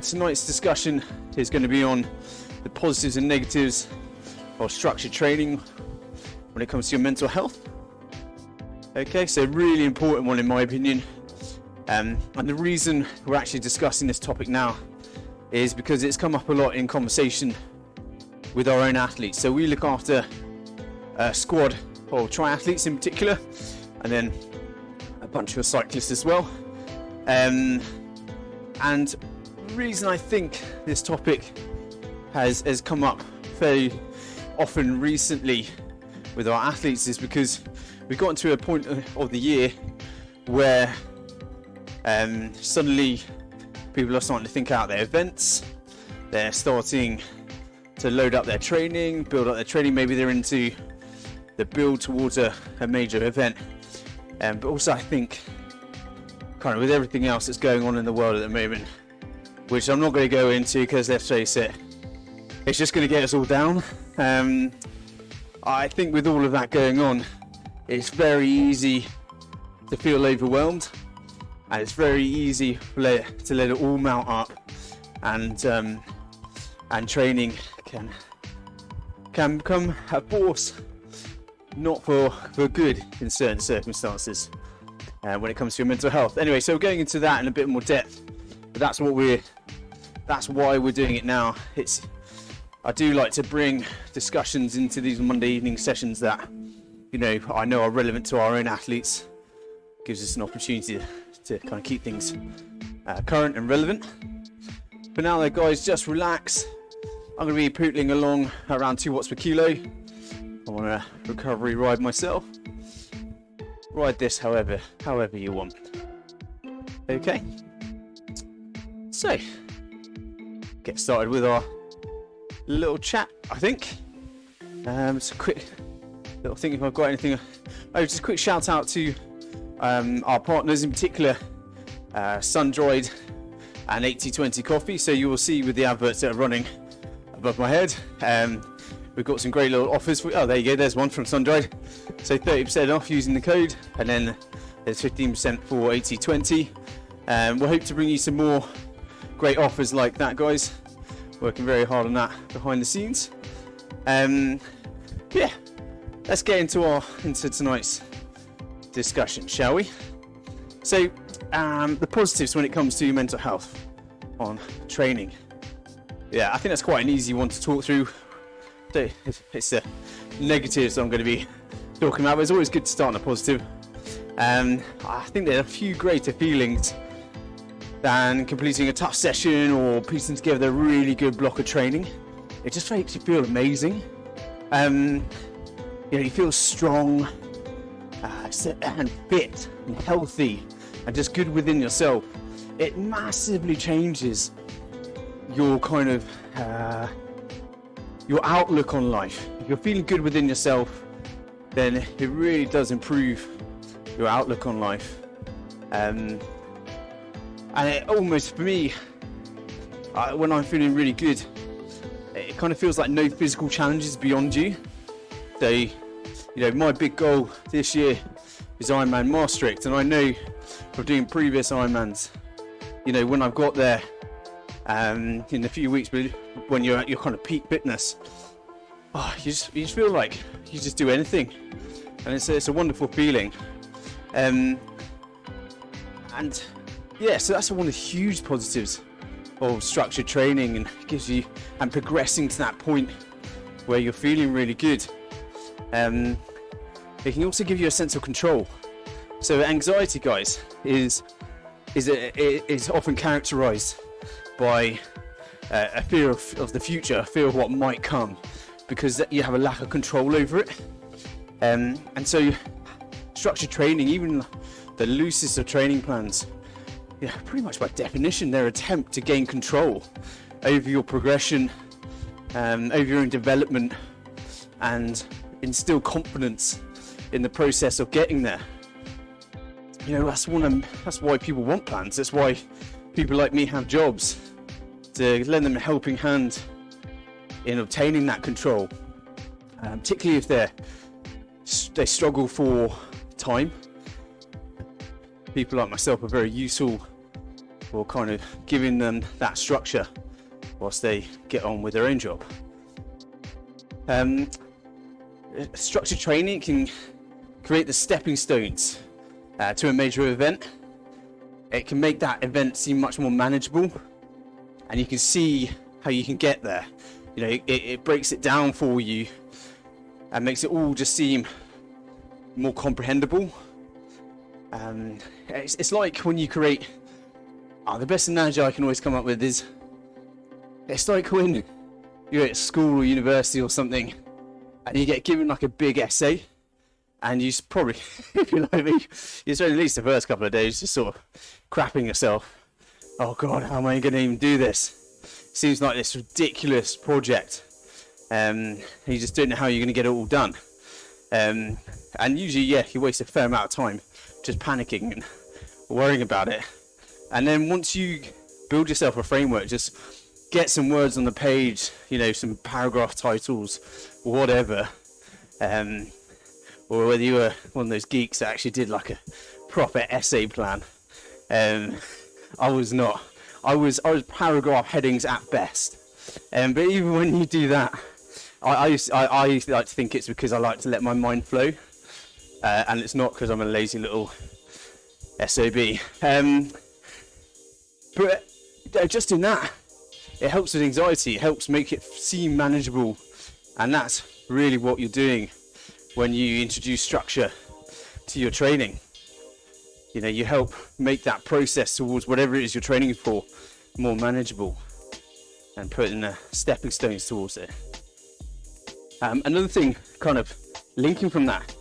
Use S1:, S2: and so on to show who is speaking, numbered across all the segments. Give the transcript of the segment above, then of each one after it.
S1: Tonight's discussion is going to be on the positives and negatives of structured training when it comes to your mental health. Okay, so really important one in my opinion. And the reason we're actually discussing this topic now is because it's come up a lot in conversation with our own athletes. So we look after a squad of triathletes in particular, and then a bunch of cyclists as well. And the reason I think this topic has come up very often recently with our athletes is because we've gotten to a point of the year where suddenly people are starting to think out their events. They're starting to load up their training, build up their training. Maybe they're into the build towards a major event. But also I think kind of with everything else that's going on in the world at the moment, which I'm not going to go into because let's face it, it's just going to get us all down. I think with all of that going on, it's very easy to feel overwhelmed, and it's very easy to let it all mount up, and training can become a force not for good in certain circumstances when it comes to your mental health. Anyway, so going into that in a bit more depth, but that's why we're doing it now. I do like to bring discussions into these Monday evening sessions that, I know are relevant to our own athletes. Gives us an opportunity to kind of keep things current and relevant. For now though, guys, just relax. I'm going to be pootling along around 2 watts per kilo. I'm on a recovery ride myself. Ride this however you want. Okay. So, get started with our little chat, I think. It's a quick little thing if I've got anything. Just a quick shout out to our partners, in particular Sundroid and 8020 Coffee. So you will see with the adverts that are running above my head, we've got some great little offers for. Oh, there you go, there's one from Sundroid. So 30% off using the code, and then there's 15% for 8020. We'll hope to bring you some more great offers like that, guys. Working very hard on that behind the scenes. Yeah, let's get into tonight's discussion, shall we? So, the positives when it comes to mental health on training. Yeah, I think that's quite an easy one to talk through. It's the negatives I'm going to be talking about, but it's always good to start on a positive. I think there are a few greater feelings than completing a tough session or piecing together a really good block of training. It just makes you feel amazing. You feel strong and fit and healthy and just good within yourself. It massively changes your kind of your outlook on life. If you're feeling good within yourself, then it really does improve your outlook on life. And it almost, for me, when I'm feeling really good, it kind of feels like no physical challenges beyond you. So, my big goal this year is Ironman Maastricht, and I know from doing previous Ironmans, when I've got there in a few weeks, when you're at your kind of peak fitness, you just feel like you just do anything, and it's a wonderful feeling. And yeah, so that's one of the huge positives of structured training, and gives you and progressing to that point where you're feeling really good. It can also give you a sense of control. So anxiety, guys, is often characterized by a fear of the future, a fear of what might come, because you have a lack of control over it. And so structured training, even the loosest of training plans, pretty much by definition, they're an attempt to gain control over your progression, over your own development, and instill confidence in the process of getting there. That's why people want plans. That's why people like me have jobs, to lend them a helping hand in obtaining that control, particularly if they struggle for time. People like myself are very useful or kind of giving them that structure whilst they get on with their own job. Structured training can create the stepping stones to a major event. It can make that event seem much more manageable, and you can see how you can get there. You know, it breaks it down for you and makes it all just seem more comprehensible. It's like when you create, the best analogy I can always come up with is, it's like when you're at school or university or something and you get given like a big essay, and you probably, if you're like me, you spend at least the first couple of days just sort of crapping yourself. Oh God, how am I going to even do this? Seems like this ridiculous project. You just don't know how you're going to get it all done. And usually, you waste a fair amount of time just panicking and worrying about it. And then once you build yourself a framework, just get some words on the page, you know, some paragraph titles, whatever. Or whether you were one of those geeks that actually did like a proper essay plan. I was not. I was paragraph headings at best. But even when you do that, I used to like to think it's because I like to let my mind flow, and it's not because I'm a lazy little SOB. But just in that, it helps with anxiety. It helps make it seem manageable, and that's really what you're doing when you introduce structure to your training. You know, you help make that process towards whatever it is you're training for more manageable and putting the stepping stones towards it. Another thing, kind of linking from that,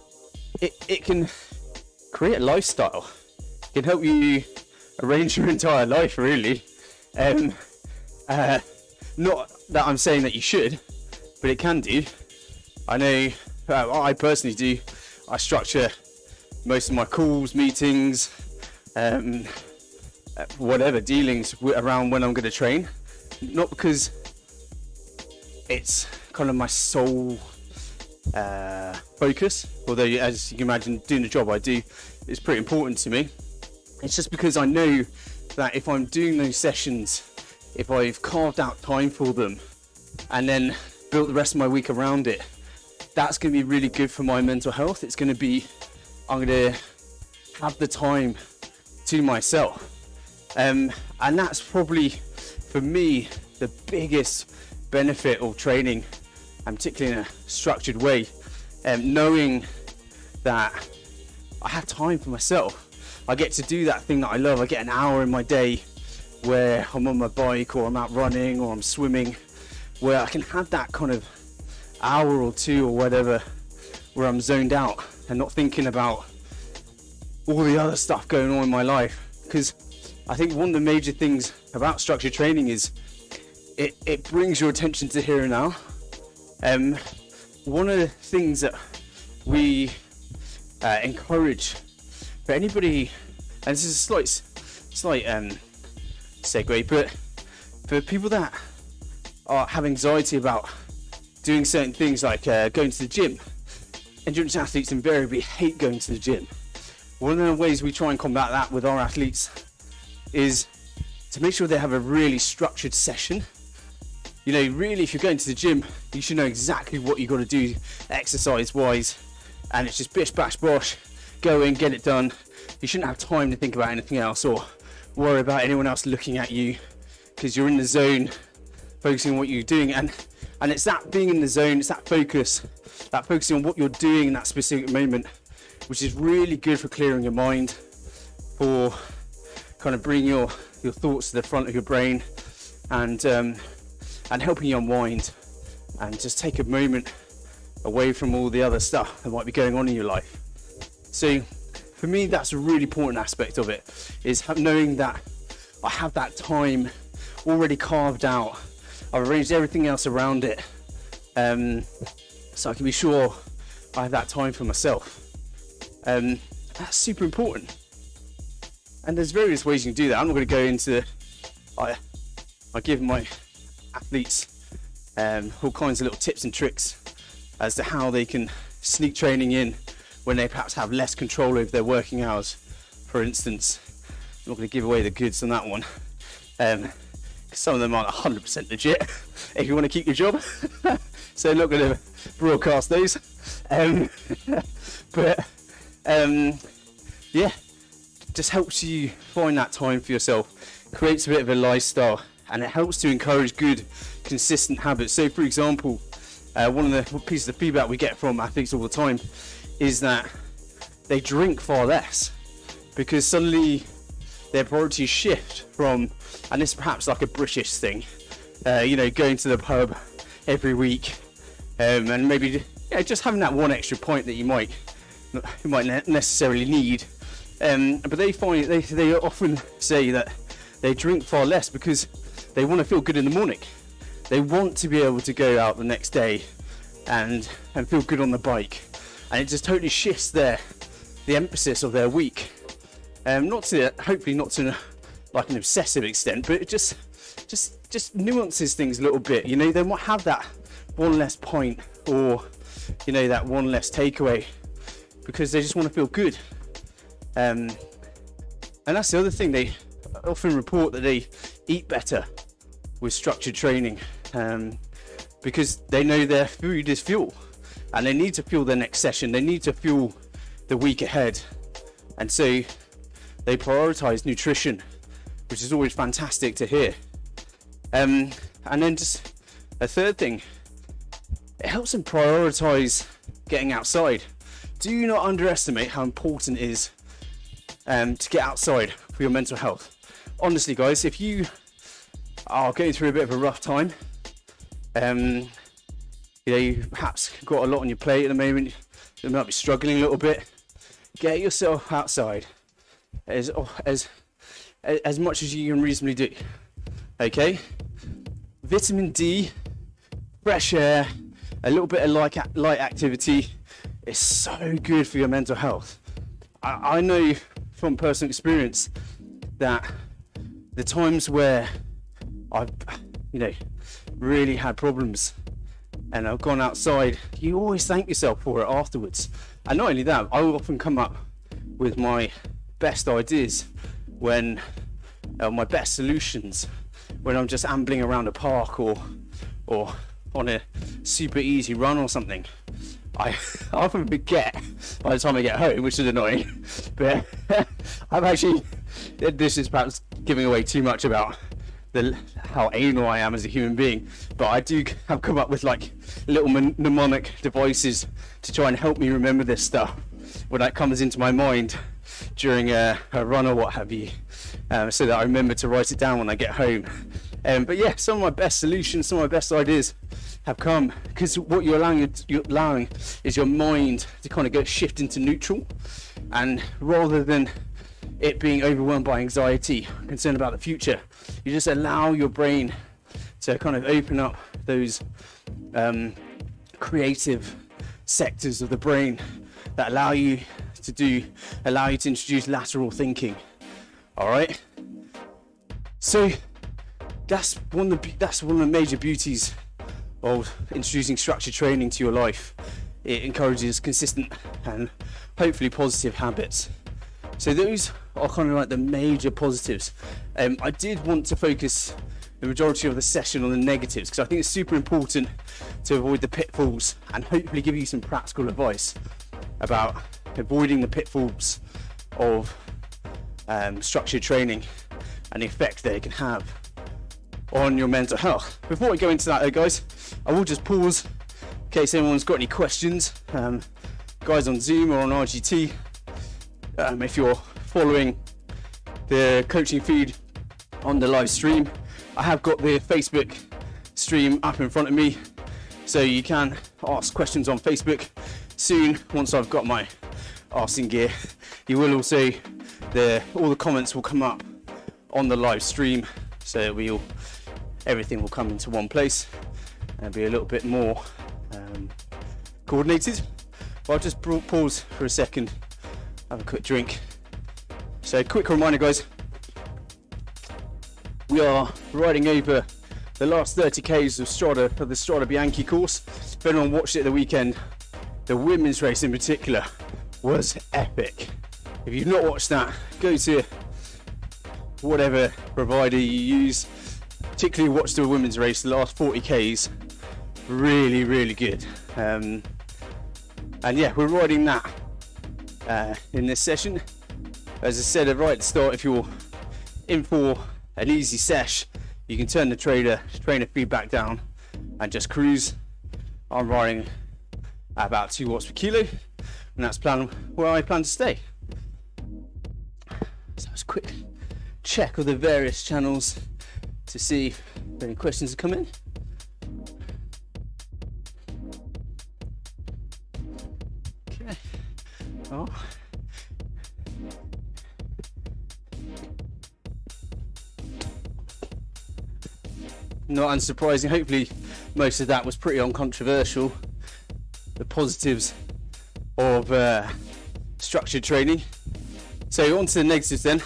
S1: it can create a lifestyle. It can help you arrange your entire life, really. Not that I'm saying that you should, but it can do. I know I personally do. I structure most of my calls, meetings, whatever, dealings around when I'm going to train. Not because it's kind of my sole focus, although as you can imagine, doing the job I do is pretty important to me. It's just because I know that if I'm doing those sessions, if I've carved out time for them and then built the rest of my week around it, that's going to be really good for my mental health. It's going to be, I'm going to have the time to myself. And that's probably, for me, the biggest benefit of training, and particularly in a structured way, knowing that I have time for myself. I get to do that thing that I love. I get an hour in my day where I'm on my bike or I'm out running or I'm swimming, where I can have that kind of hour or two or whatever where I'm zoned out and not thinking about all the other stuff going on in my life. Because I think one of the major things about structured training is it brings your attention to here and now. One of the things that we encourage for anybody, and this is a slight segue, but for people that have anxiety about doing certain things like going to the gym. Endurance athletes invariably hate going to the gym. One of the ways we try and combat that with our athletes is to make sure they have a really structured session. You know, really, if you're going to the gym, you should know exactly what you've got to do exercise-wise, and it's just bish, bash, bosh, go in, get it done. You shouldn't have time to think about anything else or worry about anyone else looking at you, because you're in the zone, focusing on what you're doing. And it's that being in the zone, it's that focusing on what you're doing in that specific moment, which is really good for clearing your mind, for kind of bringing your thoughts to the front of your brain, and helping you unwind and just take a moment away from all the other stuff that might be going on in your life. So for me, that's a really important aspect of it, is knowing that I have that time already carved out. I've arranged everything else around it, so I can be sure I have that time for myself. That's super important. And there's various ways you can do that. I'm not going to go into, I give my athletes all kinds of little tips and tricks as to how they can sneak training in when they perhaps have less control over their working hours, for instance. I'm not going to give away the goods on that one. Some of them aren't 100% legit if you want to keep your job. So I'm not going to broadcast those. Yeah, just helps you find that time for yourself, creates a bit of a lifestyle, and it helps to encourage good, consistent habits. So, for example, one of the pieces of feedback we get from athletes all the time is that they drink far less because suddenly their priorities shift from, and this is perhaps like a British thing, going to the pub every week, and maybe just having that one extra pint that you might necessarily need. But they find they often say that they drink far less because they want to feel good in the morning. They want to be able to go out the next day and feel good on the bike, and it just totally shifts the emphasis of their week. Hopefully not to like an obsessive extent, but it just nuances things a little bit. They might have that one less pint or that one less takeaway because they just want to feel good. And that's the other thing, they often report that they eat better with structured training, because they know their food is fuel and they need to fuel their next session, they need to fuel the week ahead, and so they prioritize nutrition, which is always fantastic to hear. And then just a third thing, it helps them prioritize getting outside. Do not underestimate how important it is to get outside for your mental health. Honestly, guys, if you are going through a bit of a rough time, you perhaps got a lot on your plate at the moment, you might be struggling a little bit, get yourself outside as much as you can reasonably do. Okay? Vitamin D, fresh air, a little bit of light activity is so good for your mental health. I know from personal experience that the times where I've really had problems and I've gone outside, you always thank yourself for it afterwards. And not only that, I will often come up with my best ideas when my best solutions when I'm just ambling around a park or on a super easy run or something. I often forget by the time I get home, which is annoying, but I've actually, this is perhaps giving away too much about how anal I am as a human being, but I do have come up with like little mnemonic devices to try and help me remember this stuff when that comes into my mind during a run or what have you, so that I remember to write it down when I get home. But yeah, some of my best solutions, some of my best ideas have come because what you're allowing is your mind to kind of shift into neutral, and rather than it being overwhelmed by anxiety, concern about the future, you just allow your brain to kind of open up those creative sectors of the brain that allow you to introduce lateral thinking. All right, so that's one of the major beauties of introducing structured training to your life. It encourages consistent and hopefully positive habits. So those are kind of like the major positives. I did want to focus the majority of the session on the negatives because I think it's super important to avoid the pitfalls and hopefully give you some practical advice about avoiding the pitfalls of structured training and the effect that it can have on your mental health. Before we go into that though, guys, I will just pause in case anyone's got any questions. Guys on Zoom or on RGT, if you're following the coaching feed on the live stream, I have got the Facebook stream up in front of me, so you can ask questions on Facebook. Soon, once I've got my arse in gear, you will also, all the comments will come up on the live stream, so everything will come into one place and be a little bit more coordinated. But I'll just pause for a second, have a quick drink. So quick reminder, guys, we are riding over the last 30 k's of the Strada Bianchi course. If anyone watched it at the weekend, the women's race in particular was epic. If you've not watched that, go to whatever provider you use, particularly watch the women's race, the last 40 Ks, really good. And yeah, we're riding that in this session. As I said right at the start, if you're in for an easy sesh, you can turn the trainer feedback down and just cruise. I'm riding at about 2 watts per kilo, and that's where I plan to stay. So it's a quick check of the various channels to see if any questions have come in. Okay. Oh. Not unsurprising, hopefully most of that was pretty uncontroversial. The positives of structured training. So on to the negatives then.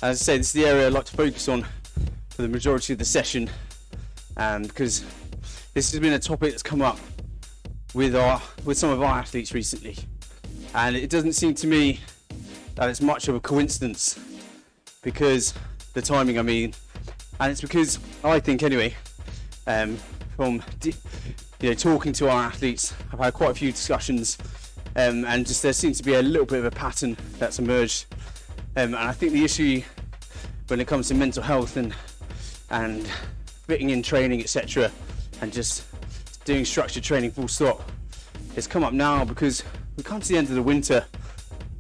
S1: As I say, this is the area I'd like to focus on for the majority of the session, because this has been a topic that's come up with some of our athletes recently, and it doesn't seem to me that it's much of a coincidence, because the timing, I mean, and it's because I think anyway, from talking to our athletes, I've had quite a few discussions, and just there seems to be a little bit of a pattern that's emerged, and I think the issue when it comes to mental health and fitting in training, etc., and just doing structured training full stop, it's come up now because we come to the end of the winter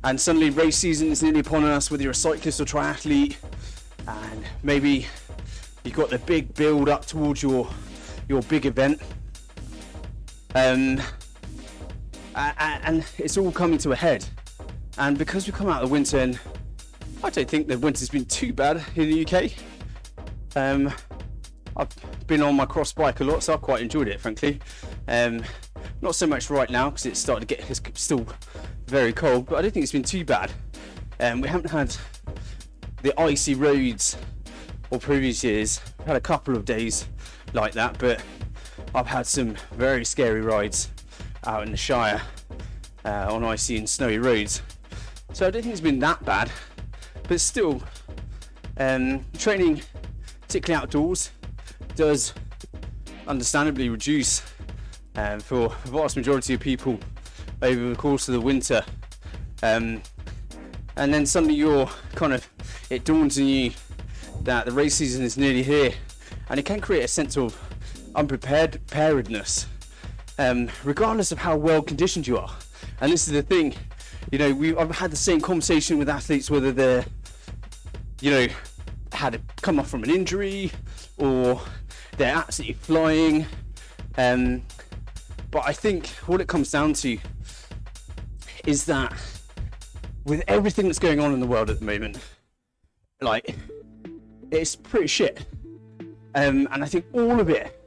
S1: and suddenly race season is nearly upon us, whether you're a cyclist or triathlete, and maybe you've got the big build up towards your big event, and it's all coming to a head. And because we come out of the winter, and I don't think the winter's been too bad in the UK. I've been on my cross bike a lot, so I've quite enjoyed it, frankly. Not so much right now because it's still very cold, but I don't think it's been too bad. We haven't had the icy roads or previous years. I've had a couple of days like that, but I've had some very scary rides out in the Shire on icy and snowy roads. So I don't think it's been that bad, but still, training, particularly outdoors, does understandably reduce for the vast majority of people over the course of the winter. And then suddenly it dawns on you that the race season is nearly here, and it can create a sense of unpreparedness, regardless of how well conditioned you are. And this is the thing, I've had the same conversation with athletes, whether they're, had come off from an injury or they're absolutely flying. But I think what it comes down to is that with everything that's going on in the world at the moment, it's pretty shit. And I think all of it,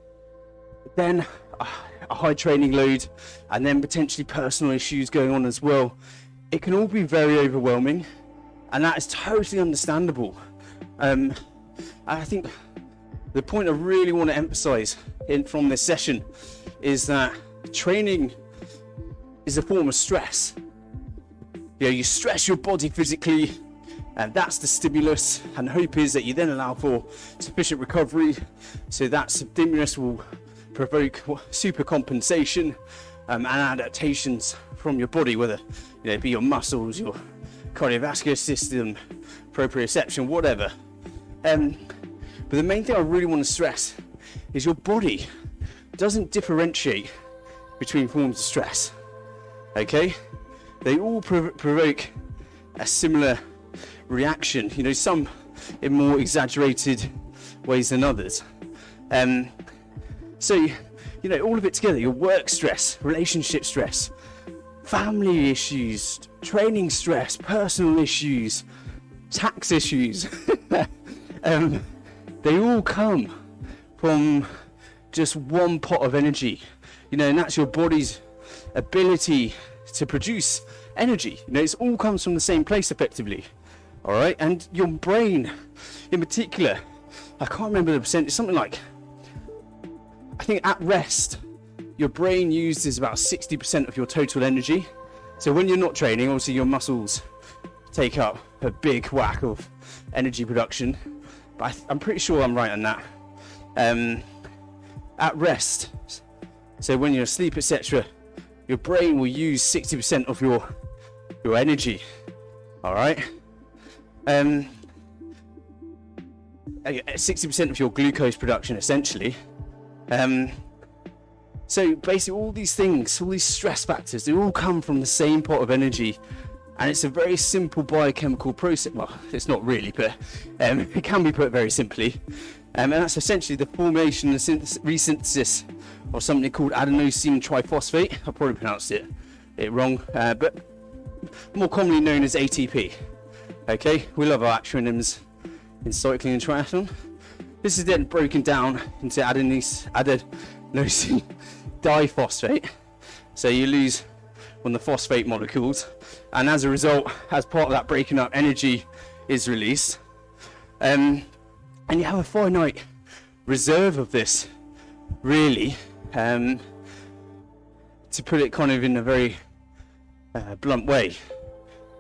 S1: then a high training load, and then potentially personal issues going on as well, it can all be very overwhelming, and that is totally understandable. And I think the point I really want to emphasize from this session is that training is a form of stress. You stress your body physically, and that's the stimulus, and the hope is that you then allow for sufficient recovery, so that stimulus will provoke super compensation and adaptations from your body, whether it be your muscles, your cardiovascular system, proprioception, whatever. But the main thing I really want to stress is your body doesn't differentiate between forms of stress. Okay, they all provoke a similar reaction, some in more exaggerated ways than others. So all of it together, your work stress, relationship stress, family issues, training stress, personal issues, tax issues, they all come from just one pot of energy, and that's your body's ability to produce energy. It all comes from the same place effectively. All right, and your brain in particular, I can't remember the percentage, something like, I think at rest your brain uses about 60% of your total energy. So when you're not training, obviously your muscles take up a big whack of energy production, but I'm pretty sure I'm right on that. At rest, so when you're asleep, etc., your brain will use 60% of your energy. All right, 60% of your glucose production, essentially. So basically, all these things, all these stress factors, they all come from the same pot of energy, and it's a very simple biochemical process. Well, it's not really, but it can be put very simply. And that's essentially the formation and resynthesis of something called adenosine triphosphate. I probably pronounced it wrong, but more commonly known as ATP. Okay, we love our acronyms in cycling and triathlon. This is then broken down into adenosine diphosphate. So you lose one of the phosphate molecules, and as a result, as part of that breaking up, energy is released. And you have a finite reserve of this, really, to put it kind of in a very blunt way.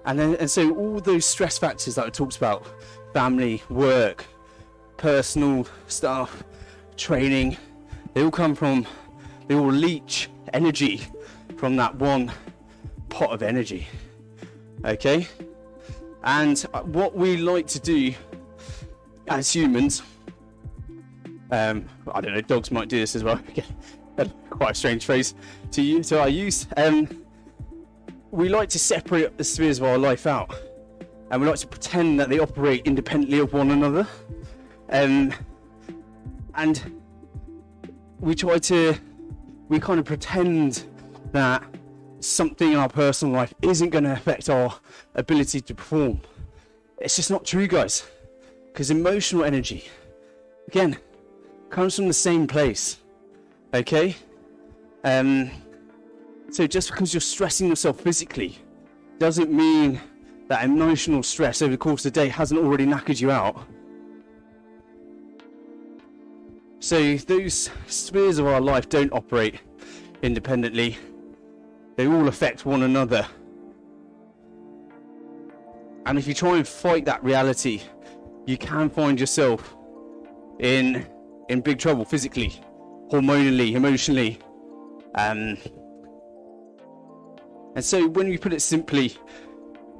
S1: And so all those stress factors that I talked about, family, work, personal stuff, training, they all leach energy from that one pot of energy. Okay? And what we like to do as humans, I don't know, dogs might do this as well. Quite a strange phrase to our use. We like to separate the spheres of our life out, and we like to pretend that they operate independently of one another. And we kind of pretend that something in our personal life isn't going to affect our ability to perform. It's just not true, guys. Because emotional energy, again, comes from the same place, okay? So just because you're stressing yourself physically doesn't mean that emotional stress over the course of the day hasn't already knackered you out. So those spheres of our life don't operate independently. They all affect one another. And if you try and fight that reality, you can find yourself in big trouble physically, hormonally, emotionally. And so when we put it simply,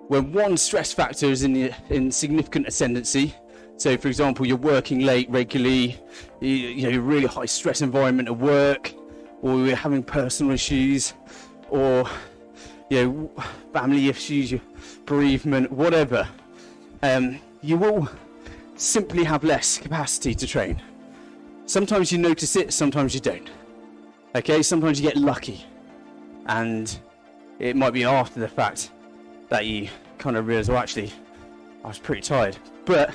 S1: when one stress factor is in significant ascendancy, so for example, you're working late regularly, you're really high stress environment at work, or you're having personal issues, or family issues, bereavement, whatever, you will simply have less capacity to train. Sometimes you notice it, sometimes you don't. Okay, sometimes you get lucky, and it might be after the fact that you kind of realize, well, actually, I was pretty tired. But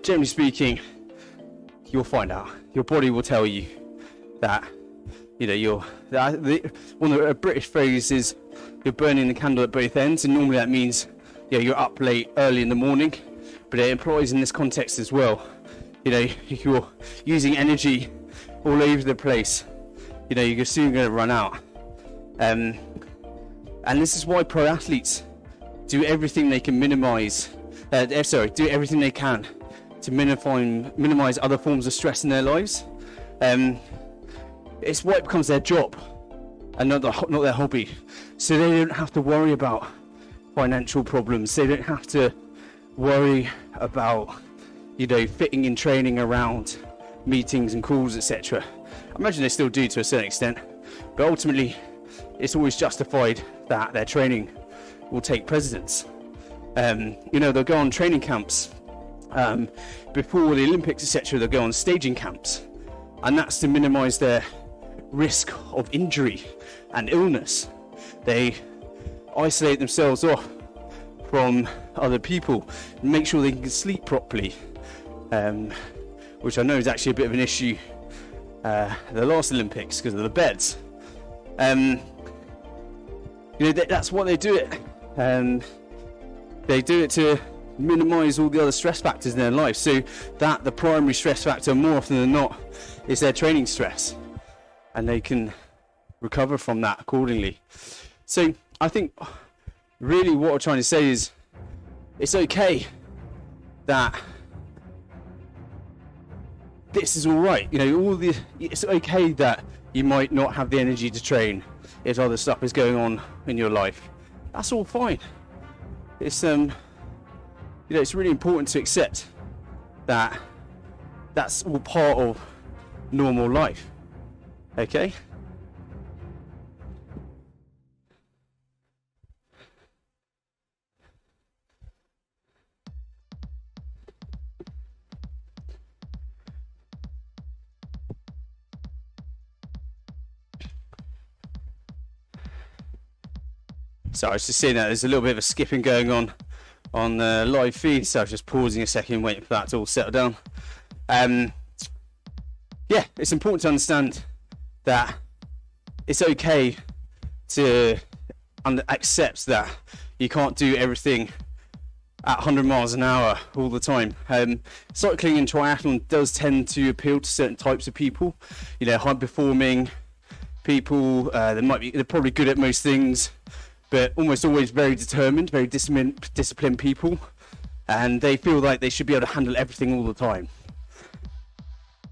S1: generally speaking, you'll find out. Your body will tell you that, one of the British phrases, you're burning the candle at both ends, and normally that means you're up late, early in the morning, but it implies in this context as well, you're using energy all over the place, you're soon going to run out. And this is why pro athletes do everything they can do everything they can to minimize other forms of stress in their lives. It's why it becomes their job and not their hobby. So they don't have to worry about financial problems. They don't have to worry about, fitting in training around meetings and calls, etc. I imagine they still do to a certain extent, but ultimately it's always justified that their training will take precedence. They'll go on training camps before the Olympics, etc. They'll go on staging camps, and that's to minimize their risk of injury and illness. They isolate themselves off from other people and make sure they can sleep properly, which I know is actually a bit of an issue the last Olympics because of the beds. That's why they do it. They do it to minimize all the other stress factors in their life, so that the primary stress factor more often than not is their training stress, and they can recover from that accordingly. So I think really what I'm trying to say is it's okay that this is all right. You know, it's okay that you might not have the energy to train if other stuff is going on in your life. That's all fine. It's you know, it's really important to accept that that's all part of normal life. Okay? So I was just seeing that there's a little bit of a skipping going on the live feed, so I was just pausing a second, waiting for that to all settle down. Yeah, it's important to understand that it's okay to accept that you can't do everything at 100 miles an hour all the time. Cycling and triathlon does tend to appeal to certain types of people, you know, high performing people. They're probably good at most things, but almost always very determined, very disciplined people, and they feel like they should be able to handle everything all the time.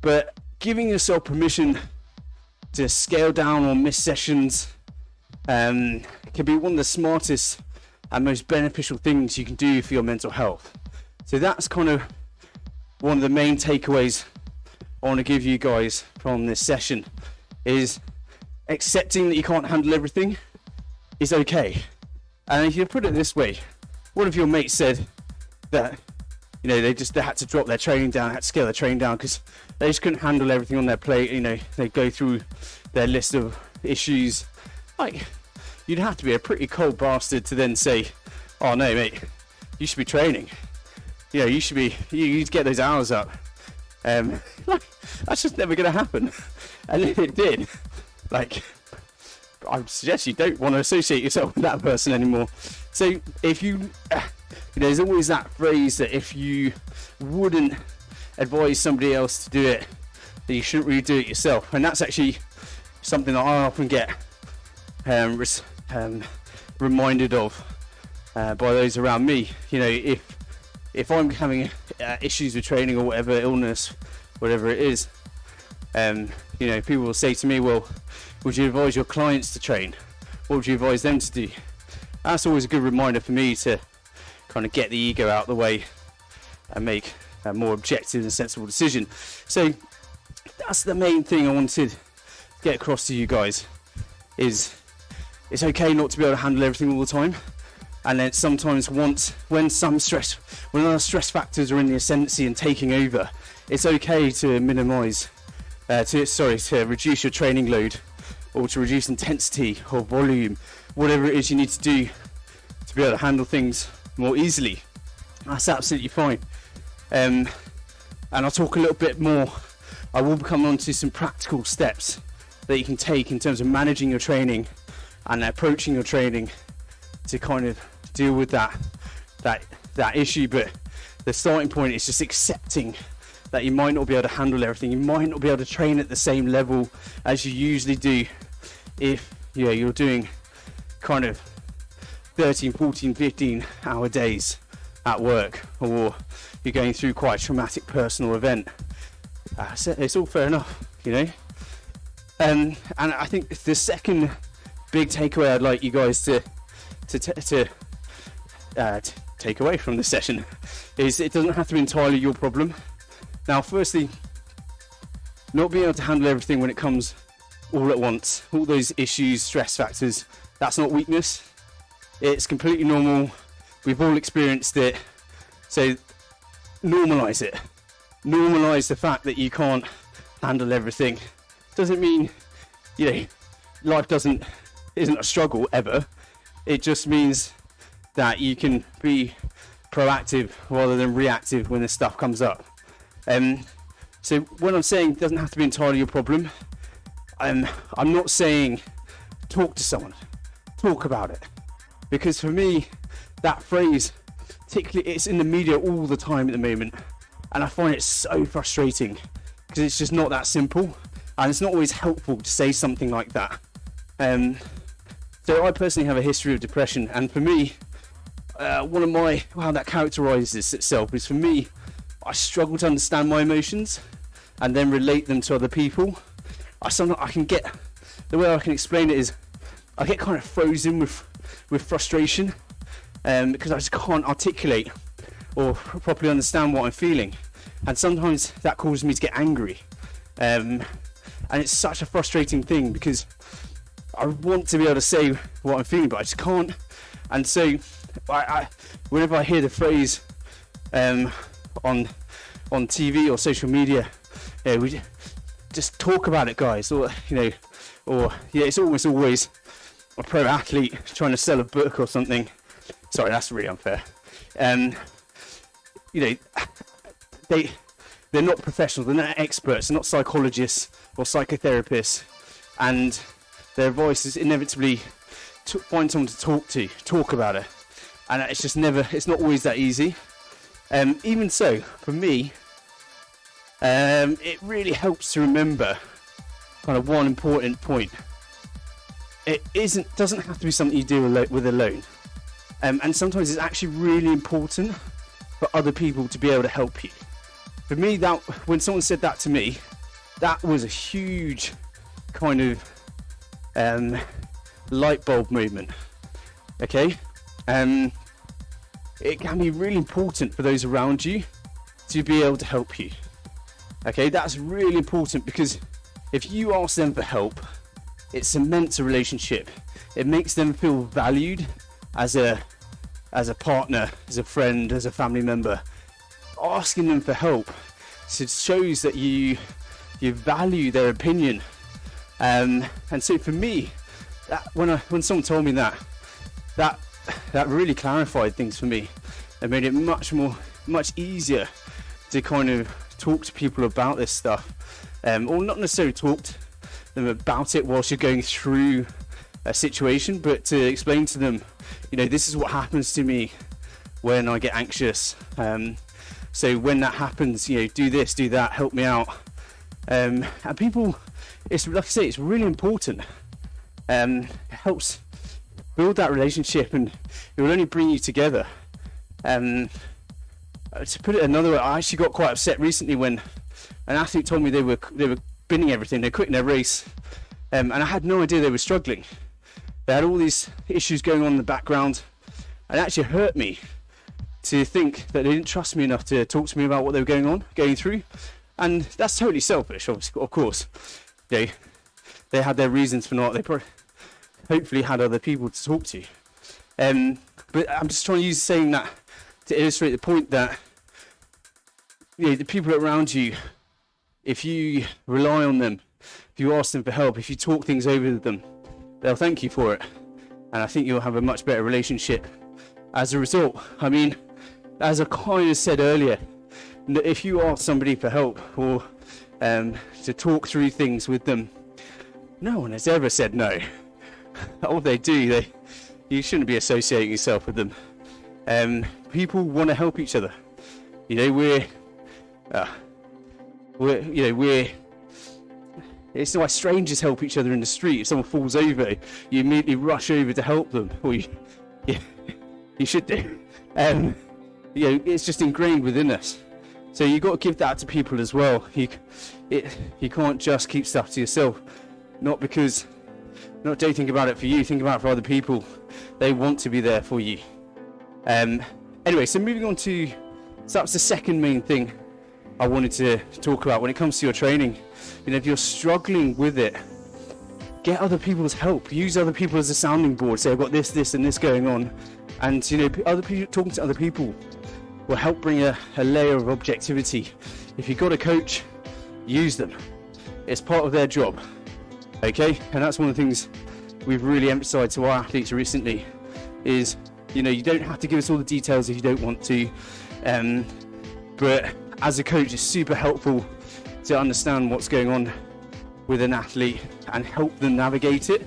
S1: But giving yourself permission to scale down or miss sessions can be one of the smartest and most beneficial things you can do for your mental health. So that's kind of one of the main takeaways I want to give you guys from this session, is accepting that you can't handle everything is okay. And if you put it this way, one of your mates said that, you know, they had to drop their training down, had to scale their training down because they just couldn't handle everything on their plate. You know, they go through their list of issues. Like, you'd have to be a pretty cold bastard to then say, oh no mate, you should be training. You know, you need to get those hours up. Like, that's just never going to happen. And if it did, like, I would suggest you don't want to associate yourself with that person anymore. So if you know, there's always that phrase that if you wouldn't advise somebody else to do it, then you shouldn't really do it yourself. And that's actually something that I often get reminded of by those around me. You know, if I'm having issues with training or whatever, illness, whatever it is, you know, people will say to me, well, would you advise your clients to train? What would you advise them to do? That's always a good reminder for me to kind of get the ego out of the way and make a more objective and sensible decision. So that's the main thing I wanted to get across to you guys, is it's okay not to be able to handle everything all the time. And then sometimes when other stress factors are in the ascendancy and taking over, it's okay to to reduce your training load, or to reduce intensity or volume, whatever it is you need to do to be able to handle things more easily. That's absolutely fine. And I'll talk a little bit more. I will come on to some practical steps that you can take in terms of managing your training and approaching your training to kind of deal with that issue. But the starting point is just accepting that you might not be able to handle everything. You might not be able to train at the same level as you usually do if you're doing kind of 13, 14, 15 hour days at work, or you're going through quite a traumatic personal event. So it's all fair enough, you know. And I think the second big takeaway I'd like you guys to take away from this session is it doesn't have to be entirely your problem. Now, firstly, not being able to handle everything when it comes all at once, all those issues, stress factors, that's not weakness. It's completely normal. We've all experienced it. So normalize it. Normalize the fact that you can't handle everything. Doesn't mean, life isn't a struggle ever. It just means that you can be proactive rather than reactive when this stuff comes up. So when I'm saying it doesn't have to be entirely your problem, I'm not saying talk to someone, talk about it. Because for me, that phrase, particularly, it's in the media all the time at the moment, and I find it so frustrating because it's just not that simple, and it's not always helpful to say something like that. So I personally have a history of depression, and for me, one of my, how that characterizes itself is, for me, I struggle to understand my emotions and then relate them to other people. I can get, the way I can explain it is, I get kind of frozen with frustration, because I just can't articulate or properly understand what I'm feeling. And sometimes that causes me to get angry. And it's such a frustrating thing, because I want to be able to say what I'm feeling, but I just can't. And so whenever I hear the phrase on TV or social media, we just talk about it, guys, or it's almost always a pro athlete trying to sell a book or something. Sorry, that's really unfair. They're not professionals, they're not experts, they're not psychologists or psychotherapists, and their voice is inevitably find someone to talk about it, and it's not always that easy. Even so, for me, it really helps to remember kind of one important point. It doesn't have to be something you deal with alone, and sometimes it's actually really important for other people to be able to help you. For me, that when someone said that to me, that was a huge kind of light bulb moment. Okay, it can be really important for those around you to be able to help you. Okay, that's really important, because if you ask them for help, it cements a relationship. It makes them feel valued as a partner, as a friend, as a family member. Asking them for help, so it shows that you value their opinion. And so for me, that when someone told me that really clarified things for me. It made it much easier to kind of talk to people about this stuff, or not necessarily talk to them about it whilst you're going through a situation, but to explain to them, this is what happens to me when I get anxious. So when that happens, do this, do that, help me out. And people, it's like I say, it's really important. It helps build that relationship, and it will only bring you together. To put it another way, I actually got quite upset recently when an athlete told me they were binning everything, they're quitting their race, and I had no idea they were struggling. They had all these issues going on in the background, and it actually hurt me to think that they didn't trust me enough to talk to me about what they were going through. And that's totally selfish, obviously, of course. They had their reasons for not. They hopefully had other people to talk to. But I'm just trying to use saying that to illustrate the point that the people around you, if you rely on them, if you ask them for help, if you talk things over with them, they'll thank you for it. And I think you'll have a much better relationship as a result. I mean, as I kind of said earlier, if you ask somebody for help or to talk through things with them, no one has ever said no. All they do, you shouldn't be associating yourself with them. People want to help each other. It's like strangers help each other in the street. If someone falls over, you immediately rush over to help them, or you should do. It's just ingrained within us. So you've got to give that to people as well. You can't just keep stuff to yourself. Don't think about it for you, think about it for other people. They want to be there for you. Anyway, so moving on to, so that's the second main thing I wanted to talk about when it comes to your training. If you're struggling with it, get other people's help. Use other people as a sounding board. Say, I've got this and this going on. And other people, talking to other people will help bring a layer of objectivity. If you've got a coach, use them. It's part of their job. Okay? And that's one of the things we've really emphasized to our athletes recently is, you don't have to give us all the details if you don't want to. But as a coach, it's super helpful to understand what's going on with an athlete and help them navigate it.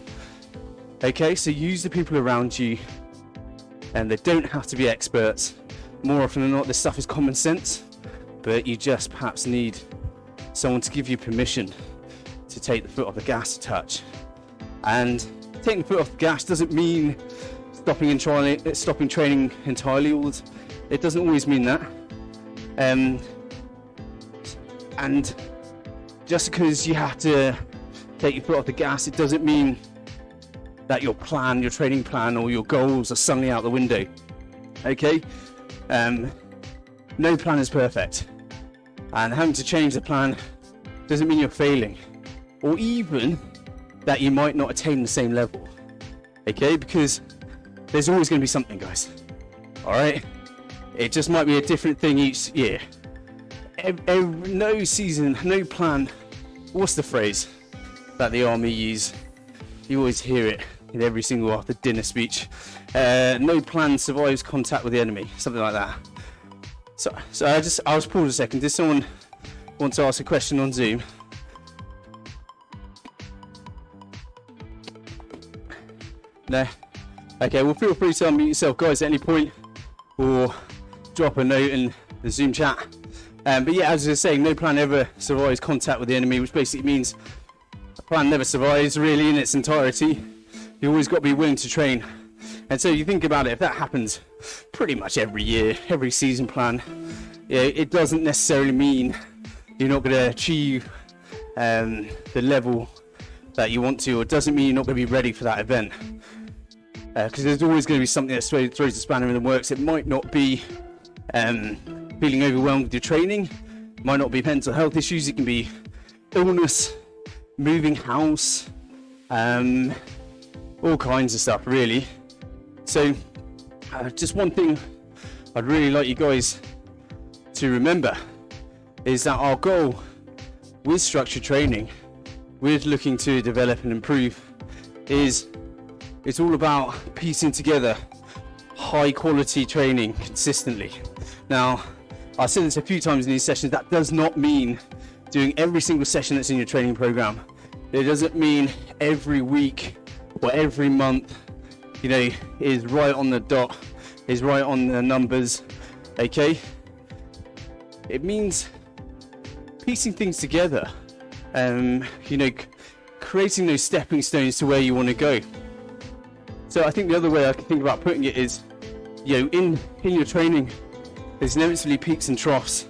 S1: Okay, so use the people around you, and they don't have to be experts. More often than not, this stuff is common sense, but you just perhaps need someone to give you permission to take the foot off the gas a touch. And taking the foot off the gas doesn't mean stopping training entirely. It doesn't always mean that. And just because you have to take your foot off the gas, it doesn't mean that your training plan or your goals are suddenly out the window. Okay? No plan is perfect. And having to change the plan doesn't mean you're failing. Or even that you might not attain the same level. Okay? Because there's always going to be something, guys. Alright? It just might be a different thing each year. No season, no plan. What's the phrase that the army use? You always hear it in every single after dinner speech. No plan survives contact with the enemy. Something like that. So I'll just pause a second. Does someone want to ask a question on Zoom? No? Okay, well, feel free to unmute yourself, guys, at any point, or drop a note in the Zoom chat. But yeah, as I was saying, no plan ever survives contact with the enemy, which basically means a plan never survives really in its entirety. You always got to be willing to train. And so you think about it, if that happens pretty much every year, every season plan, it doesn't necessarily mean you're not going to achieve the level that you want to, or it doesn't mean you're not going to be ready for that event. Because there's always going to be something that throws the spanner in the works. It might not be feeling overwhelmed with your training, it might not be mental health issues, it can be illness, moving house, all kinds of stuff really. So just one thing I'd really like you guys to remember is that our goal with structured training, with looking to develop and improve, is it's all about piecing together high quality training consistently. Now, I've said this a few times in these sessions, that does not mean doing every single session that's in your training program. It doesn't mean every week or every month, is right on the dot, is right on the numbers, okay? It means piecing things together, creating those stepping stones to where you want to go. So I think the other way I can think about putting it is, in your training, there's inevitably peaks and troughs.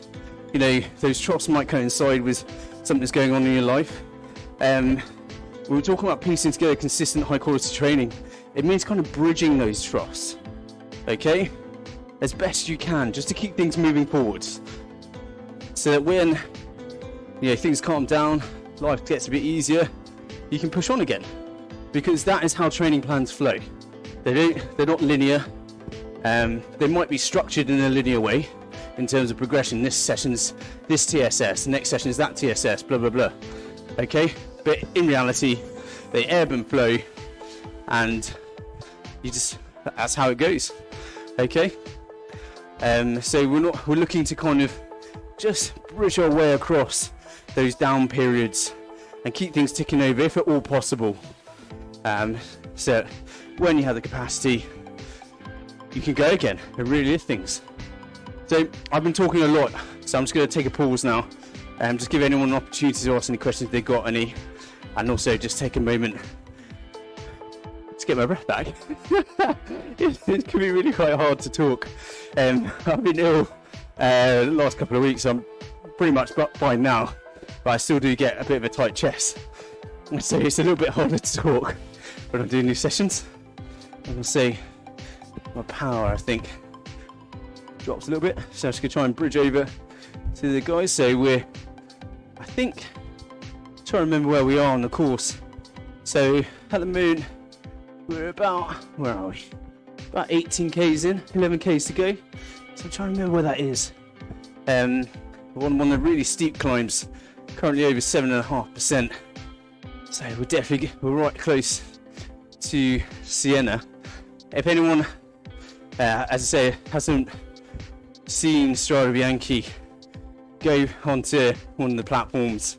S1: Those troughs might coincide with something that's going on in your life. We were talking about piecing together consistent high quality training. It means kind of bridging those troughs, okay? As best you can, just to keep things moving forwards. So that when, things calm down, life gets a bit easier, you can push on again. Because that is how training plans flow. They're not linear. They might be structured in a linear way in terms of progression. This session's this TSS, the next session is that TSS, blah, blah, blah. Okay? But in reality, they ebb and flow, and that's how it goes. Okay? So we're looking to kind of just bridge our way across those down periods and keep things ticking over if at all possible. So when you have the capacity, you can go again and really lift things. So I've been talking a lot, so I'm just going to take a pause now and just give anyone an opportunity to ask any questions if they've got any, and also just take a moment to get my breath back. It can be really quite hard to talk. I've been ill the last couple of weeks, so I'm pretty much fine now, but I still do get a bit of a tight chest, so it's a little bit harder to talk when I'm doing these sessions. And we'll see, my power, I think, drops a little bit, so I'm just going to try and bridge over to the guys. So we're, I think, trying to remember where we are on the course. So at the moon, we're about, where are we? About 18 k's in, 11 k's to go. So I'm trying to remember where that is. We're on one of the really steep climbs, currently over 7.5%. So we're right close to Siena. If anyone, as I say, hasn't seen Strada Bianchi, go onto one of the platforms,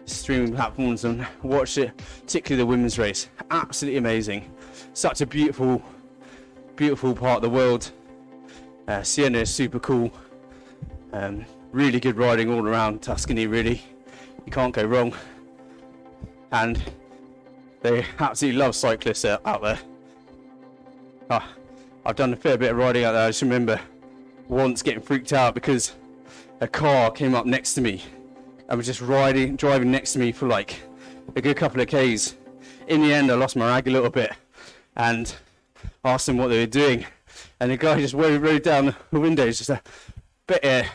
S1: streaming platforms, and watch it, particularly the women's race. Absolutely amazing. Such a beautiful part of the world. Siena is super cool. Really good riding all around Tuscany, really. You can't go wrong. And they absolutely love cyclists out there. I've done a fair bit of riding out there. I just remember once getting freaked out because a car came up next to me and was just driving next to me for like a good couple of Ks. In the end, I lost my rag a little bit and asked them what they were doing, and the guy just rode down the windows just a bit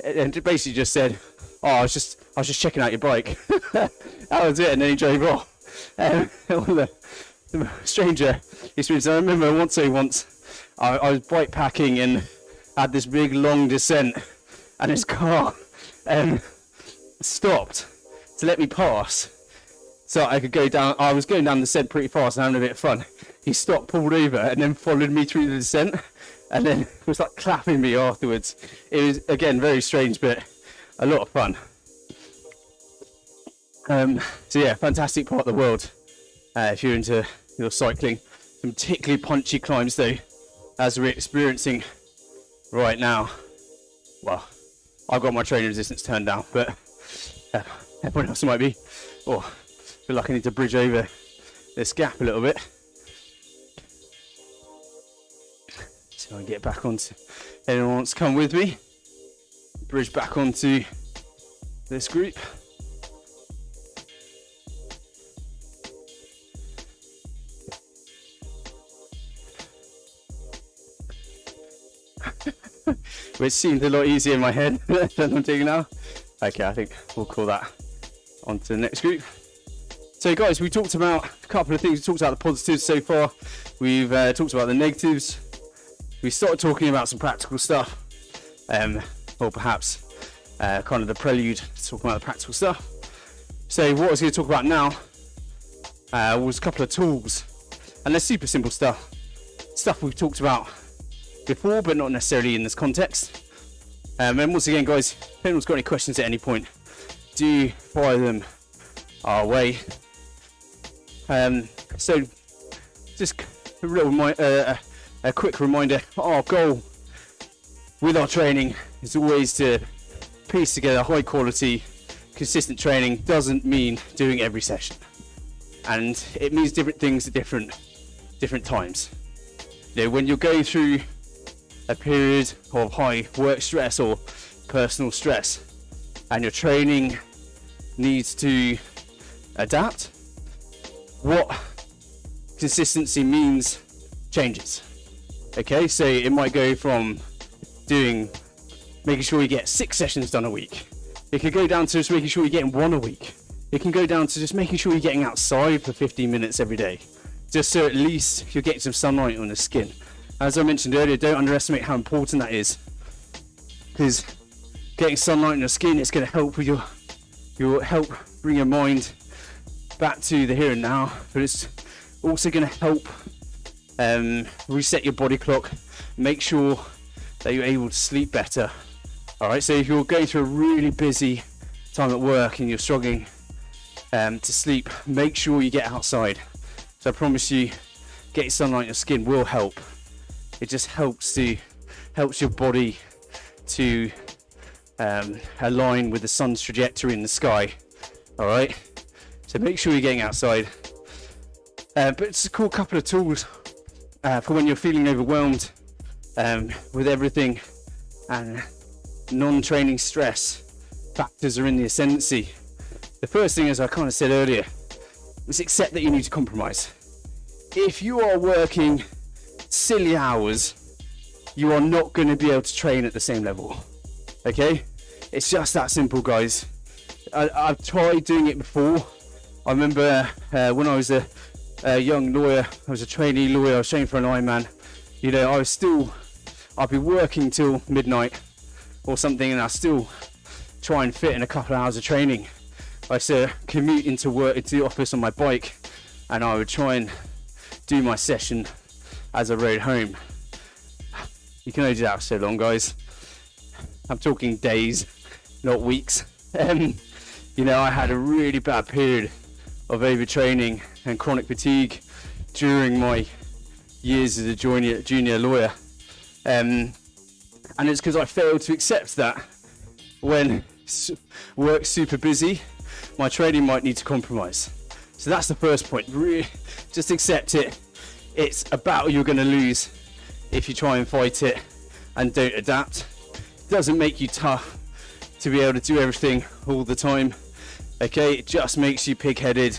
S1: and basically just said, "Oh, I was just checking out your bike." That was it, and then he drove off. The stranger experience. I remember once I was bike packing and had this big long descent, and his car stopped to let me pass so I could go down. I was going down the descent pretty fast and having a bit of fun. He stopped, pulled over, and then followed me through the descent, and then was like clapping me afterwards. It was, again, very strange, but a lot of fun. So yeah, fantastic part of the world if you're into your cycling. Some particularly punchy climbs though, as we're experiencing right now. Well, I've got my training resistance turned down, but everyone else might be. Oh, I feel like I need to bridge over this gap a little bit. So I get back onto, anyone wants to come with me, bridge back onto this group. Which seemed a lot easier in my head than I'm doing now. Okay, I think we'll call that on to the next group. So guys, we talked about a couple of things. We talked about the positives so far. We've talked about the negatives. We started talking about some practical stuff. Or perhaps kind of the prelude to talking about the practical stuff. So what I was going to talk about now was a couple of tools. And they're super simple stuff. Stuff we've talked about before, but not necessarily in this context. And once again, guys, if anyone's got any questions at any point, do fire them our way. So just a quick reminder, our goal with our training is always to piece together high quality, consistent training. Doesn't mean doing every session, and it means different things at different times. You know, when you're going through a period of high work stress or personal stress and your training needs to adapt, what consistency means changes. Okay, so it might go from making sure you get 6 sessions done a week. It could go down to just making sure you're getting 1 a week. It can go down to just making sure you're getting outside for 15 minutes every day, just so at least you're getting some sunlight on the skin. As I mentioned earlier, don't underestimate how important that is, because getting sunlight on your skin is going to help with your help bring your mind back to the here and now, but it's also going to help reset your body clock, make sure that you're able to sleep better. All right, so if you're going through a really busy time at work and you're struggling to sleep, make sure you get outside. So I promise you, getting sunlight on your skin will help. It just helps your body to align with the sun's trajectory in the sky. All right, so make sure you're getting outside. But it's a cool couple of tools for when you're feeling overwhelmed with everything and non-training stress factors are in the ascendancy. The first thing, as I kind of said earlier, is accept that you need to compromise. If you are working silly hours, you are not going to be able to train at the same level. Okay, it's just that simple, guys. I've tried doing it before. I remember when I was a young lawyer, I was a trainee lawyer, I was training for an Ironman. You know, I'd be working till midnight or something, and I still try and fit in a couple of hours of training. I used to commute into the office on my bike, and I would try and do my session as I rode home. You can only do that for so long, guys. I'm talking days, not weeks. You know, I had a really bad period of overtraining and chronic fatigue during my years as a junior lawyer. And it's because I failed to accept that when work's super busy, my training might need to compromise. So that's the first point. Really, just accept it. it's a battle you're going to lose if you try and fight it and don't adapt. It doesn't make you tough to be able to do everything all the time. Okay, it just makes you pig-headed,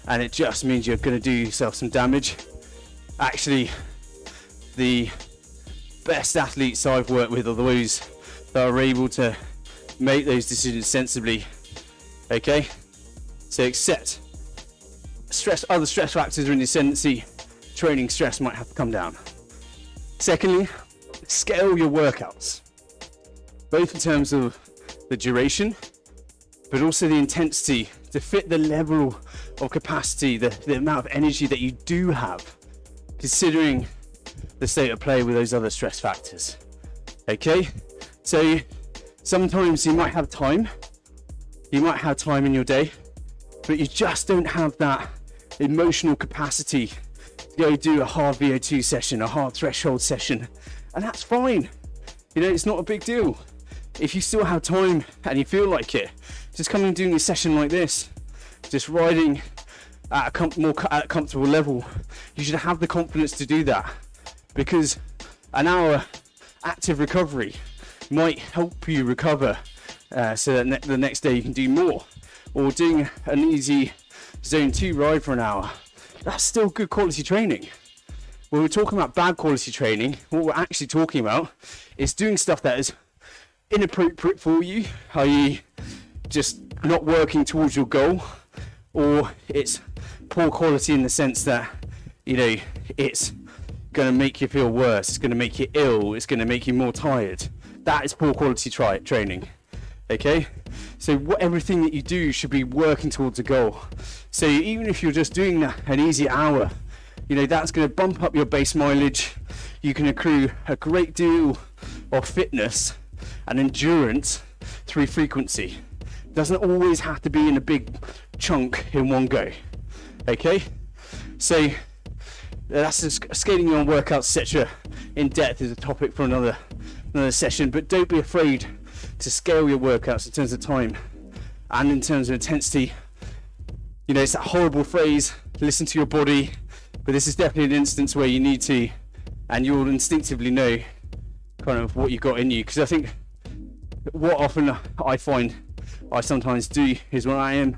S1: and it just means you're going to do yourself some damage. Actually, the best athletes I've worked with are those that are able to make those decisions sensibly. Okay, so accept other stress factors are in the ascendancy. Training stress might have to come down. Secondly, scale your workouts, both in terms of the duration, but also the intensity to fit the level of capacity, the amount of energy that you do have, considering the state of play with those other stress factors. Okay, so sometimes you might have time in your day, but you just don't have that emotional capacity to go do a hard VO2 session, a hard threshold session, and that's fine. You know, it's not a big deal. If you still have time and you feel like it, just coming and doing a session like this, just riding at a comfortable level, you should have the confidence to do that, because an hour active recovery might help you recover so that the next day you can do more. Or doing an easy zone 2 ride for an hour, that's still good quality training. When we're talking about bad quality training, what we're actually talking about is doing stuff that is inappropriate for you, i.e. just not working towards your goal, or it's poor quality in the sense that, you know, it's going to make you feel worse, it's going to make you ill, it's going to make you more tired. That is poor quality training. Okay, so everything that you do should be working towards a goal. So even if you're just doing an easy hour, you know, that's going to bump up your base mileage. You can accrue a great deal of fitness and endurance through frequency. It doesn't always have to be in a big chunk in one go. Okay, so that's scaling your workouts, etc. in depth is a topic for another session, but don't be afraid to scale your workouts in terms of time and in terms of intensity. You know, it's that horrible phrase, listen to your body, but this is definitely an instance where you need to, and you'll instinctively know kind of what you've got in you. Because I think what often I find I sometimes do is when I am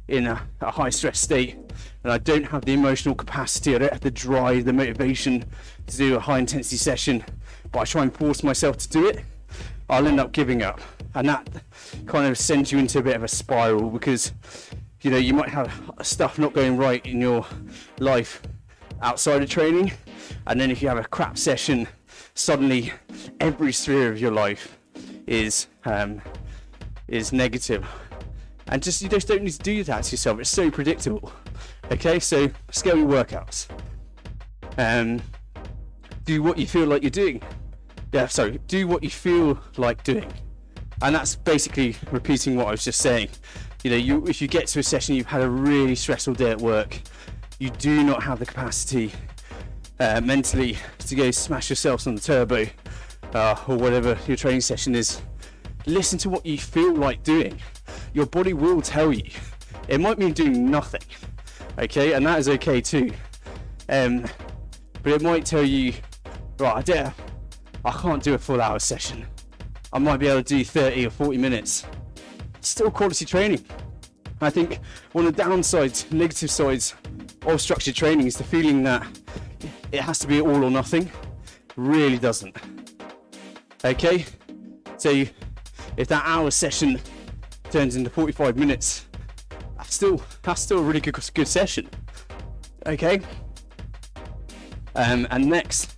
S1: in a high stress state and I don't have the emotional capacity, I don't have the drive, the motivation to do a high intensity session, but I try and force myself to do it, I'll end up giving up. And that kind of sends you into a bit of a spiral, because, you know, you might have stuff not going right in your life outside of training, and then if you have a crap session, suddenly every sphere of your life is negative. And you just don't need to do that to yourself. It's so predictable. Okay, so scale your workouts. Do what you feel like you're doing. Do what you feel like doing. And that's basically repeating what I was just saying. You know, if you get to a session, you've had a really stressful day at work, you do not have the capacity mentally to go smash yourselves on the turbo or whatever your training session is. Listen to what you feel like doing. Your body will tell you. It might mean doing nothing, okay, and that is okay too. But it might tell you, right, I can't do a full hour session. I might be able to do 30 or 40 minutes. It's still quality training. I think one of the downsides, negative sides of structured training is the feeling that it has to be all or nothing. It really doesn't. Okay, so if that hour session turns into 45 minutes, that's still a really good session. Okay, and next,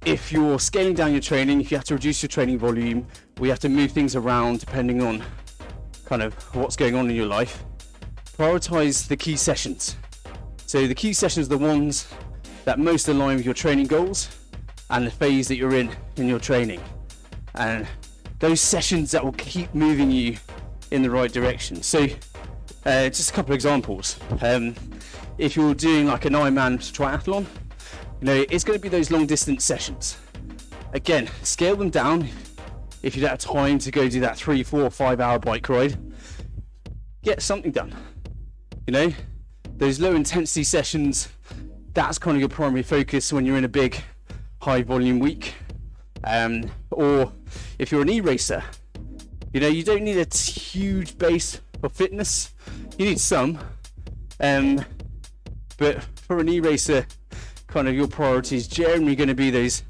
S1: if you're scaling down your training, if you have to reduce your training volume, we have to move things around depending on kind of what's going on in your life, prioritize the key sessions. So the key sessions are the ones that most align with your training goals and the phase that you're in your training, and those sessions that will keep moving you in the right direction. So just a couple of examples. If you're doing like an Ironman triathlon, you know, it's going to be those long distance sessions. Again, scale them down. If you don't have time to go do that 3, 4, 5 hour bike ride, get something done. You know, those low intensity sessions, that's kind of your primary focus when you're in a big high volume week. Or if you're an e-racer, you know, you don't need a huge base of fitness. You need some, but for an e-racer, kind of your priority is generally going to be those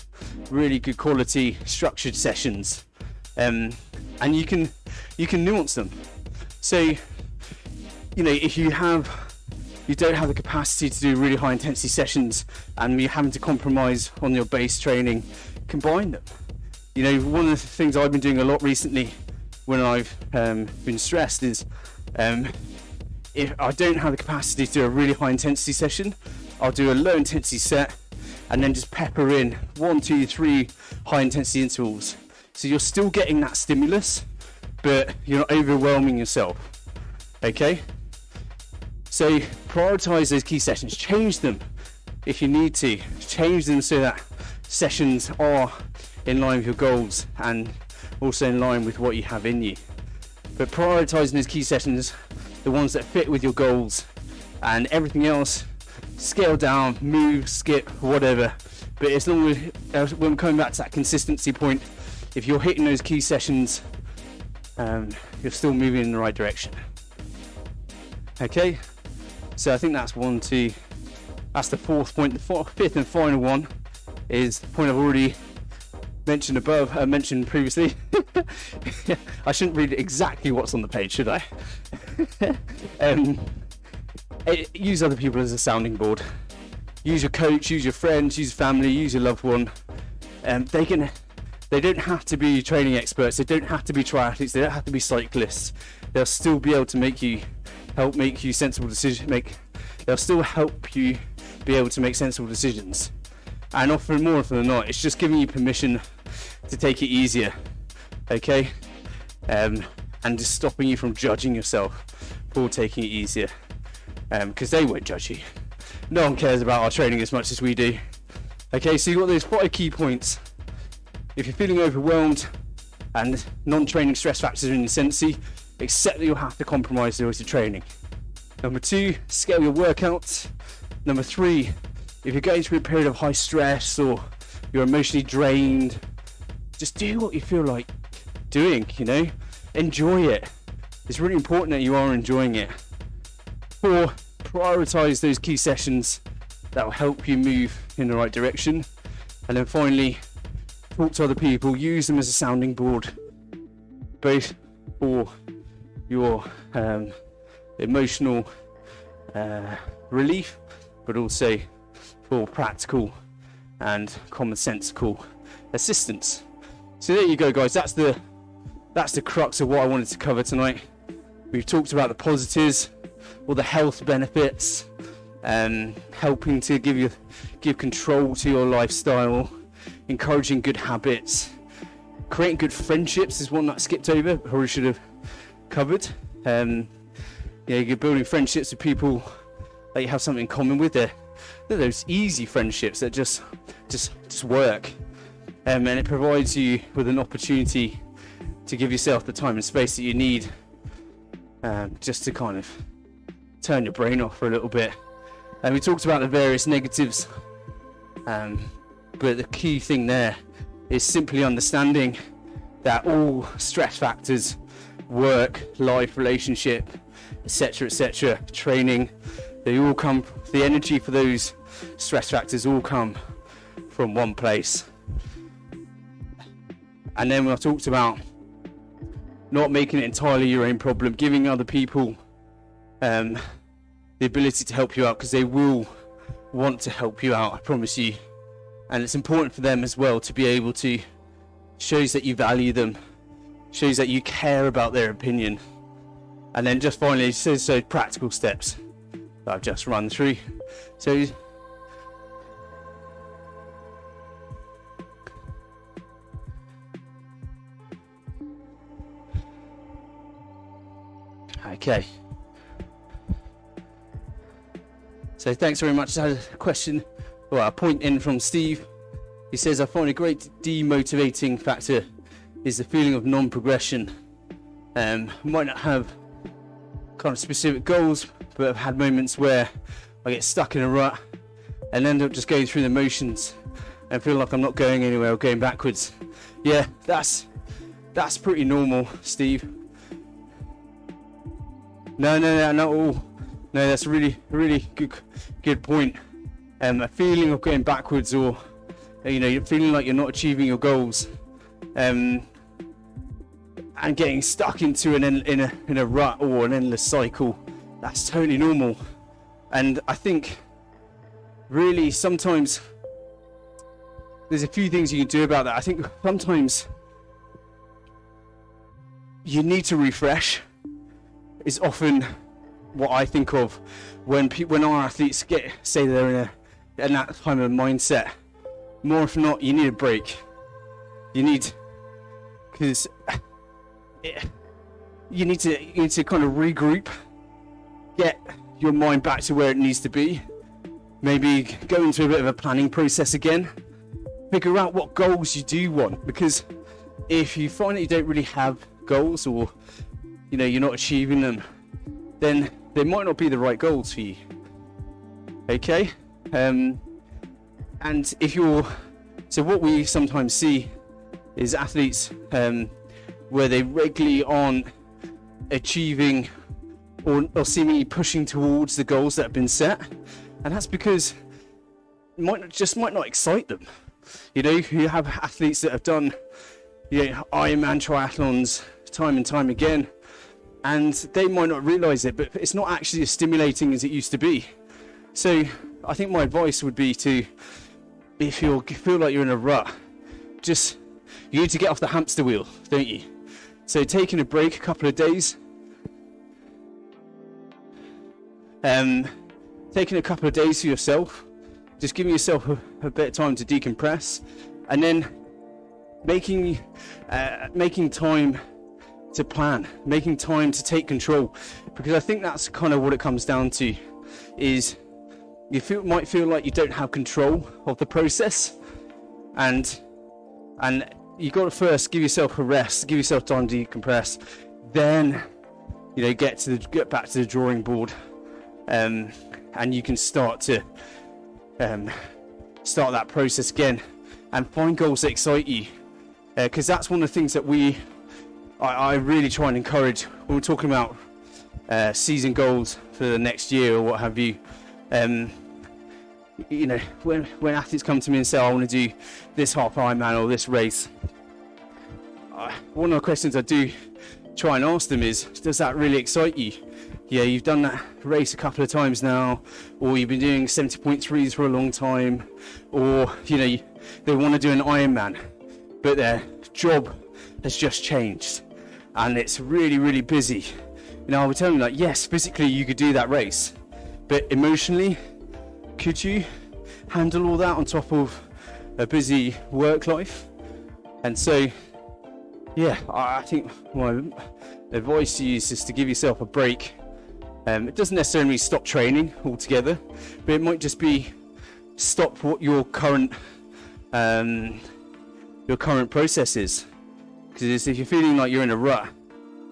S1: really good quality structured sessions, and you can nuance them. So, you know, if you don't have the capacity to do really high intensity sessions and you're having to compromise on your base training, combine them. You know, one of the things I've been doing a lot recently when I've been stressed is, if I don't have the capacity to do a really high intensity session, I'll do a low intensity set and then just pepper in 1, 2, 3 high intensity intervals. So you're still getting that stimulus, but you're not overwhelming yourself. Okay? So prioritize those key sessions, change them if you need to, change them so that sessions are in line with your goals and also in line with what you have in you. But prioritizing those key sessions, the ones that fit with your goals, and everything else, scale down, move, skip, whatever. But as long as, when we're coming back to that consistency point, if you're hitting those key sessions, you're still moving in the right direction. Okay, so I think that's that's the fourth point. The fifth and final one is the point I've already mentioned previously. I shouldn't read exactly what's on the page, should I? Use other people as a sounding board. Use your coach, use your friends, use your family, use your loved one. They don't have to be training experts, they don't have to be triathletes, they don't have to be cyclists. They'll still be able to help make you sensible decisions. They'll still help you be able to make sensible decisions. And more often than not, it's just giving you permission to take it easier, okay? And just stopping you from judging yourself for taking it easier, because they won't judge you. No one cares about our training as much as we do. Okay, so you've got those 5 key points. If you're feeling overwhelmed and non-training stress factors are in your tendency, accept that you'll have to compromise those your training. Number 2, scale your workouts. Number 3, if you're going through a period of high stress or you're emotionally drained, just do what you feel like doing, you know? Enjoy it. It's really important that you are enjoying it. 4, prioritize those key sessions that will help you move in the right direction. And then finally, talk to other people, use them as a sounding board, both for your emotional relief, but also for practical and commonsensical assistance. So there you go, guys. That's the crux of what I wanted to cover tonight. We've talked about the positives, all the health benefits, helping to give control to your lifestyle, encouraging good habits, creating good friendships is one that I skipped over, probably should have covered. You're building friendships with people that you have something in common with. They're those easy friendships that just work, and it provides you with an opportunity to give yourself the time and space that you need, just to kind of turn your brain off for a little bit. And we talked about the various negatives, but the key thing there is simply understanding that all stress factors, work, life, relationship, etc., training, they all come, the energy for those stress factors all come from one place. And then when I talked about not making it entirely your own problem, giving other people the ability to help you out, because they will want to help you out, I promise you. And it's important for them as well to be able to, shows that you value them, shows that you care about their opinion. And then just finally, so practical steps that I've just run through. So okay. So thanks very much. I had a question, well, a point in from Steve. He says, I find a great demotivating factor is the feeling of non-progression. Might not have kind of specific goals, but I've had moments where I get stuck in a rut and end up just going through the motions and feel like I'm not going anywhere or going backwards. Yeah, that's pretty normal, Steve. No, not all. No, that's a really good point. A feeling of going backwards, or you're feeling like you're not achieving your goals, and getting stuck into in a rut or an endless cycle. That's totally normal. And I think really sometimes there's a few things you can do about that. I think sometimes you need to refresh. Is often what I think of when our athletes say they're in that kind of mindset. More often not, you need a break. You need to kind of regroup, get your mind back to where it needs to be, maybe go into a bit of a planning process again, figure out what goals you do want, because if you find that you don't really have goals, or you're not achieving them, then they might not be the right goals for you. Okay? And if so what we sometimes see is athletes where they regularly aren't achieving or seemingly pushing towards the goals that have been set, and that's because it might not excite them. You have athletes that have done Ironman triathlons time and time again, and they might not realize it, but it's not actually as stimulating as it used to be. So I think my advice would be to, if you feel like you're in a rut, you need to get off the hamster wheel, don't you? So taking a break, a couple of days, taking a couple of days for yourself, just giving yourself a bit of time to decompress, and then making time to plan, making time to take control, because I think that's kind of what it comes down to. Is you might feel like you don't have control of the process, and you got to first give yourself a rest, give yourself time to decompress, then get back to the drawing board, and you can start that process again and find goals that excite you, because that's one of the things that I really try and encourage when we're talking about season goals for the next year or what have you. When athletes come to me and say, I want to do this half Ironman or this race, one of the questions I do try and ask them is, does that really excite you? Yeah, you've done that race a couple of times now, or you've been doing 70.3s for a long time, or they want to do an Ironman, but their job has just changed and it's really, really busy. I would tell them, like, yes, physically you could do that race, but emotionally, could you handle all that on top of a busy work life? And so, yeah, I think my advice to you is just to give yourself a break. It doesn't necessarily stop training altogether, but it might just be stop what your current process is. Because if you're feeling like you're in a rut,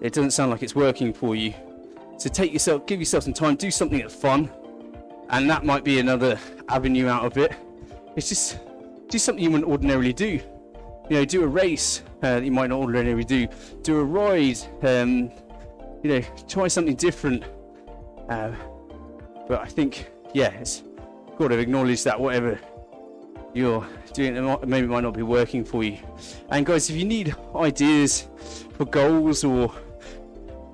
S1: it doesn't sound like it's working for you. So give yourself some time, do something that's fun, and that might be another avenue out of it. It's just do something you wouldn't ordinarily do. Do a race that you might not ordinarily do. Do a ride. Try something different. But I think, it's got to acknowledge that whatever you're doing maybe might not be working for you. And guys, if you need ideas for goals, or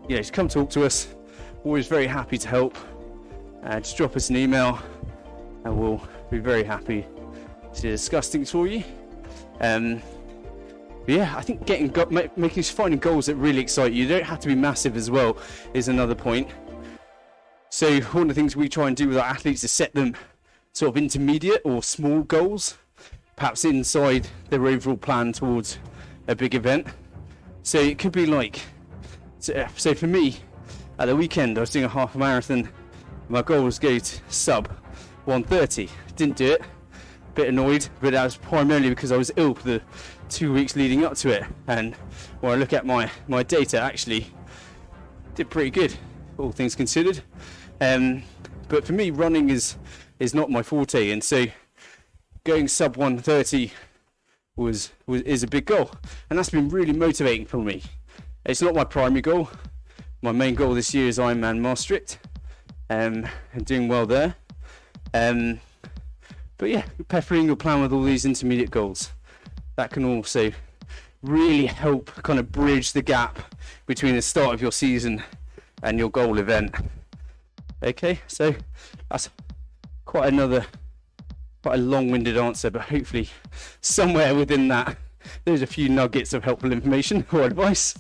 S1: just come talk to us. Always very happy to help. Just drop us an email and we'll be very happy to discuss things for you. I think finding goals that really excite you. You don't have to be massive as well, is another point. So one of the things we try and do with our athletes is set them sort of intermediate or small goals, perhaps inside their overall plan towards a big event. So it could be like, so for me, at the weekend I was doing a half marathon. My goal was to go to sub 1:30. Didn't do it. Bit annoyed, but that was primarily because I was ill for the 2 weeks leading up to it. And when I look at my data, actually did pretty good, all things considered. But for me, running is is not my forte, and so going sub 130 is a big goal, and that's been really motivating for me. It's not my primary goal. My main goal this year is Ironman Maastricht, and doing well there. But yeah, peppering your plan with all these intermediate goals. That can also really help kind of bridge the gap between the start of your season and your goal event. Okay, so that's quite a long-winded answer, but hopefully somewhere within that there's a few nuggets of helpful information or advice.